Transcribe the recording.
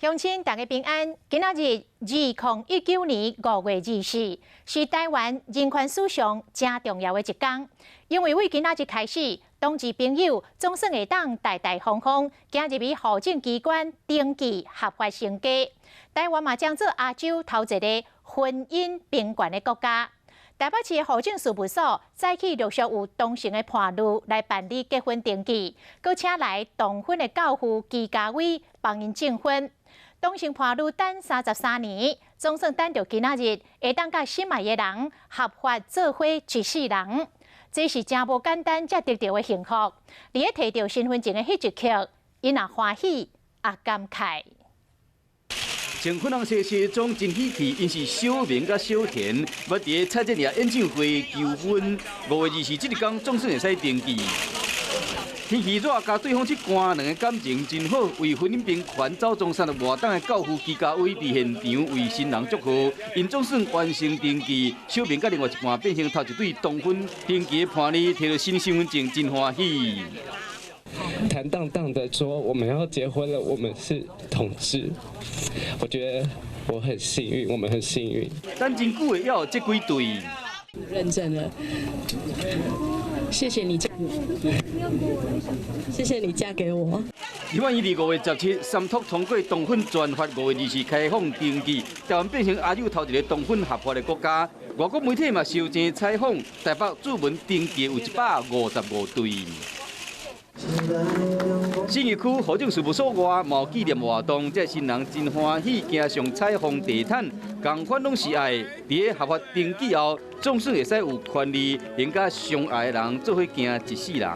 乡亲大家平安。今仔日2019年5月24是台湾人权史上正重要的一天，因为为今仔日开始，同志朋友总算会当大大方方行入去户政机关登记合法成家。台湾嘛将做亚洲头一个婚姻平权的国家。台北市的户政事务所早起陆续有同性的伴侣来办理结婚登记，佮请来同婚的教父纪家伟帮因证婚。同性伴侣等33年，总算等到今仔日，会当甲心爱的人合法做伙一世人，这是真无简单才得到的幸福。而咧摕到身份证的迄一刻，因也欢喜也感慨。前婚人谢谢总真喜气，因是小明甲小田要伫蔡振业演唱会求婚。5月24这日天总算会使登记。天气热，加对方去寒，两个感情真好。为婚姻平权走中山的活动的教父纪家伟伫现场为新人祝贺，因总算完成登记。小明甲另外一半变成头一对同婚登记的伴侣，摕到新身份证，真欢喜。坦荡荡的说我们要结婚了，我们是同志。我觉得我很幸运，我们很幸运。等真久的要有这几对。认真了，谢谢你，谢谢你嫁给我。2012 5月17，三读通过同婚专法，5月24开放登记，台湾变成亚洲头一个同婚合法的国家。外国媒体嘛收证采访，台北驻文登记有155对。信义区户政事务所外毛纪念活动，这新人真欢喜，行上彩虹地毯，同款拢是爱。伫合法登记后，总算会使有权利，能甲相爱的人做伙行一世人。